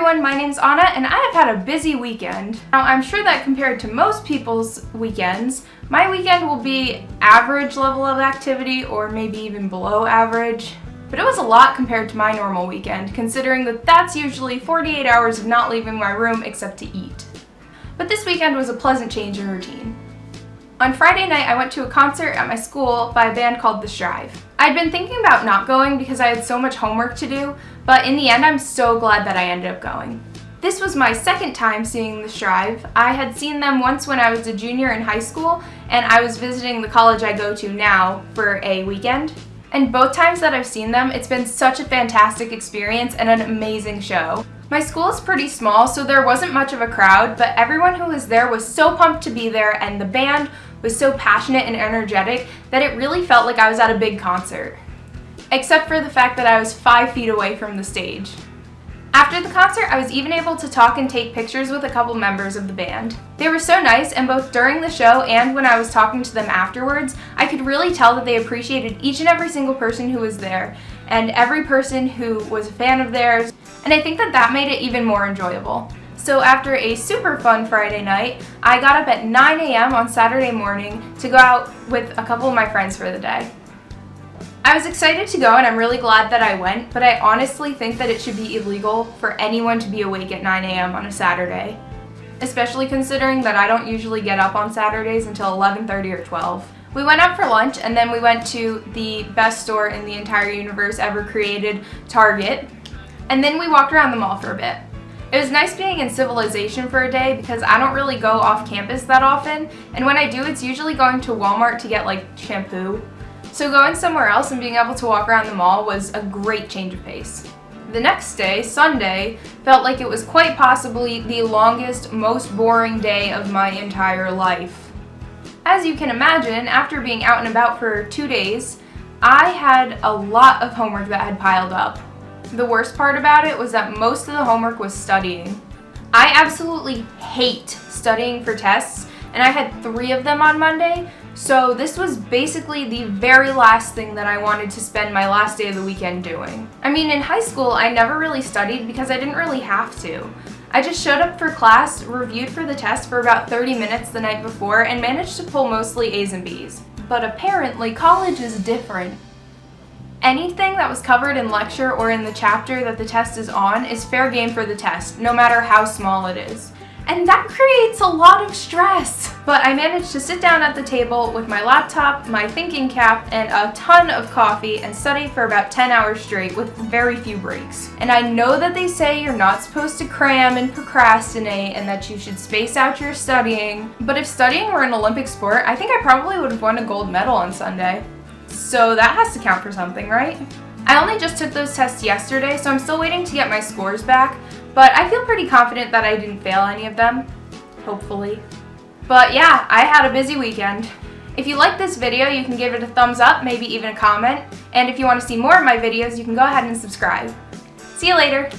everyone, my name's Ahnna and I have had a busy weekend. Now I'm sure that compared to most people's weekends, my weekend will be average level of activity or maybe even below average. But it was a lot compared to my normal weekend, considering that that's usually 48 hours of not leaving my room except to eat. But this weekend was a pleasant change in routine. On Friday night, I went to a concert at my school by a band called The Strive. I'd been thinking about not going because I had so much homework to do, but in the end, I'm so glad that I ended up going. This was my second time seeing The Strive. I had seen them once when I was a junior in high school, and I was visiting the college I go to now for a weekend. And both times that I've seen them, it's been such a fantastic experience and an amazing show. My school is pretty small, so there wasn't much of a crowd, but everyone who was there was so pumped to be there, and the band was so passionate and energetic that it really felt like I was at a big concert. Except for the fact that I was 5 feet away from the stage. After the concert, I was even able to talk and take pictures with a couple members of the band. They were so nice, and both during the show and when I was talking to them afterwards, I could really tell that they appreciated each and every single person who was there, and every person who was a fan of theirs, and I think that that made it even more enjoyable. So after a super fun Friday night, I got up at 9 a.m. on Saturday morning to go out with a couple of my friends for the day. I was excited to go and I'm really glad that I went, but I honestly think that it should be illegal for anyone to be awake at 9 a.m. on a Saturday, especially considering that I don't usually get up on Saturdays until 11:30 or 12. We went out for lunch and then we went to the best store in the entire universe ever created, Target, and then we walked around the mall for a bit. It was nice being in civilization for a day because I don't really go off campus that often, and when I do, it's usually going to Walmart to get like shampoo. So going somewhere else and being able to walk around the mall was a great change of pace. The next day, Sunday, felt like it was quite possibly the longest, most boring day of my entire life. As you can imagine, after being out and about for 2 days, I had a lot of homework that had piled up. The worst part about it was that most of the homework was studying. I absolutely hate studying for tests, and I had 3 of them on Monday, so this was basically the very last thing that I wanted to spend my last day of the weekend doing. I mean, in high school, I never really studied because I didn't really have to. I just showed up for class, reviewed for the test for about 30 minutes the night before, and managed to pull mostly A's and B's. But apparently, college is different. Anything that was covered in lecture or in the chapter that the test is on is fair game for the test, no matter how small it is. And that creates a lot of stress. But I managed to sit down at the table with my laptop, my thinking cap, and a ton of coffee and study for about 10 hours straight with very few breaks. And I know that they say you're not supposed to cram and procrastinate and that you should space out your studying, but if studying were an Olympic sport, I think I probably would have won a gold medal on Sunday. So that has to count for something, right? I only just took those tests yesterday, so I'm still waiting to get my scores back, but I feel pretty confident that I didn't fail any of them, hopefully. But yeah, I had a busy weekend. If you like this video, you can give it a thumbs up, maybe even a comment, and if you want to see more of my videos, you can go ahead and subscribe. See you later!